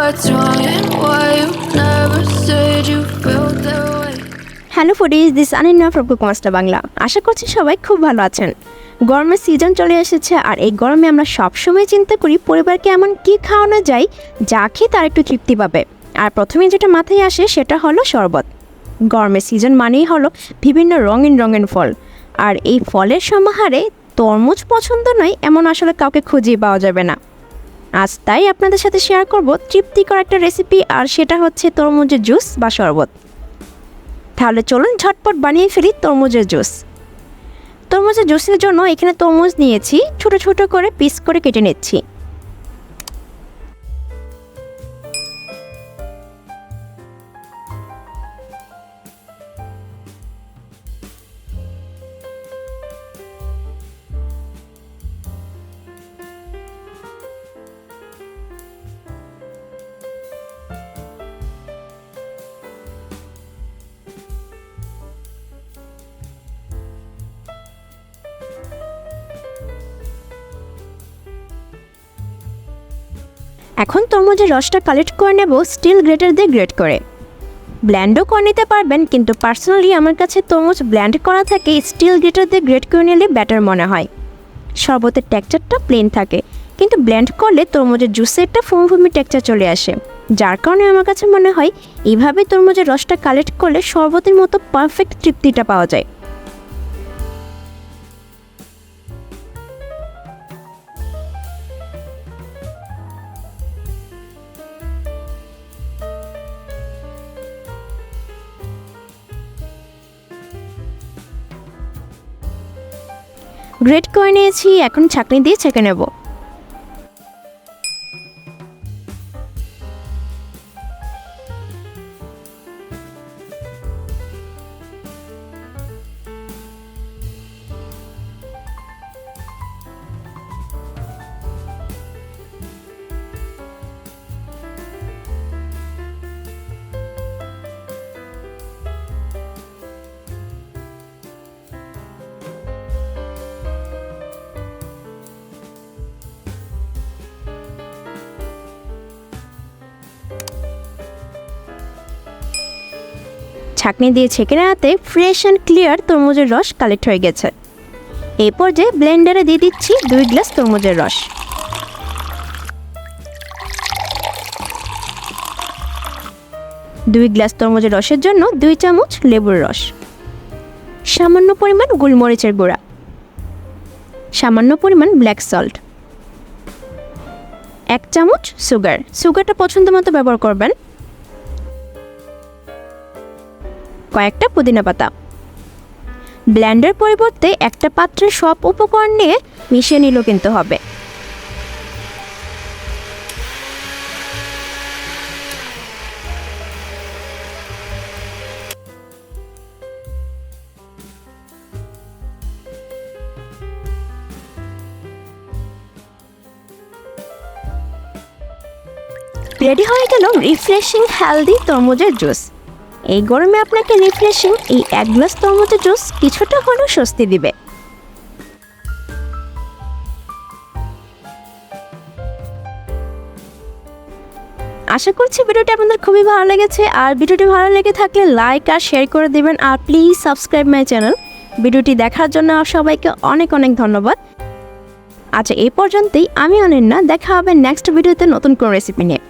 what's wrong and why you never said you felt that way. Hello foodies, this Anina from Cookmaster Bangla. আশা করছি সবাই খুব ভালো আছেন। গরমের সিজন চলে এসেছে, আর এই গরমে আমরা সবসময় চিন্তা করি পরিবারকে এমন কি খাওয়ানো যায় যা খেয়ে তার একটু তৃপ্তি পাবে। আর প্রথমে যেটা মাথায় আসে সেটা হলো শরবত। গরমের সিজন মানেই হলো বিভিন্ন রঙিন ফল, আর এই ফলের সমাহারে তরমুজ পছন্দ নয় এমন আসলে কাউকে খুঁজেই পাওয়া যাবে না। আজ তাই আপনাদের সাথে শেয়ার করব তৃপ্তিকর একটা রেসিপি, আর সেটা হচ্ছে তরমুজের জুস বা শরবত। তাহলে চলুন ঝটপট বানিয়ে ফেলি তরমুজের জুস। তরমুজের জুসের জন্য এখানে তরমুজ নিয়েছি, ছোট ছোট করে পিস করে কেটে নিচ্ছি। এখন তরমুজের রসটা কালেক্ট করে নেব স্টিল গ্রেটার দিয়ে গ্রেট করে। ব্ল্যান্ডও করে নিতে পারবেন, কিন্তু পার্সোনালি আমার কাছে তরমুজ ব্ল্যান্ড করা থাকে স্টিল গ্রেটার দিয়ে গ্রেট করে নিলে বেটার মনে হয়। শরবতের টেক্সচারটা প্লেন থাকে, কিন্তু ব্ল্যান্ড করলে তরমুজের জুসে একটা ফোমি টেক্সচার চলে আসে, যার কারণে আমার কাছে মনে হয় এইভাবে তরমুজের রসটা কালেক্ট করলে শরবতের মতো পারফেক্ট তৃপ্তিটা পাওয়া যায়। গ্রেট করে নিয়েছি, এখন ছাঁকনি দিয়ে ছেঁকে নেব। ছাঁকনি দিয়ে ছেঁকে নেওয়াতে ফ্রেশ অ্যান্ড ক্লিয়ার তরমুজের রস কালেক্ট হয়ে গেছে। এই পর্যায়ে ব্লেন্ডারে দিয়ে দিচ্ছি 2 গ্লাস তরমুজের রস। দুই গ্লাস তরমুজের রসের জন্য 2 চামচ লেবুর রস, সামান্য পরিমাণ গোলমরিচের গুঁড়া, সামান্য পরিমাণ ব্ল্যাক সল্ট, 1 চামচ সুগারটা পছন্দ মতো ব্যবহার করবেন, কয়েকটা পুদিনা পাতা। ব্লেন্ডার পরিবর্তে একটা পাত্রে সব উপকরণ নিয়ে মিশিয়ে নিলেও কিন্তু হবে। রেডি হয়ে গেল রিফ্রেশিং হেলদি তরমুজের জুস। এই গরমে আপনাকে রিফ্রেশিং এই 1 গ্লাস তরমুজের জুস কিছুটা হলেও স্বস্তি দিবে। আশা করছি ভিডিওটি আপনাদের খুবই ভালো লেগেছে, আর ভিডিওটি ভালো লেগে থাকলে লাইক আর শেয়ার করে দিবেন, আর প্লিজ সাবস্ক্রাইব মাই চ্যানেল। ভিডিওটি দেখার জন্য সবাইকে অনেক ধন্যবাদ। আচ্ছা, এই পর্যন্তই। আমি অনিন্না, দেখা হবে নেক্সট ভিডিওতে নতুন কোনো রেসিপি নিয়ে।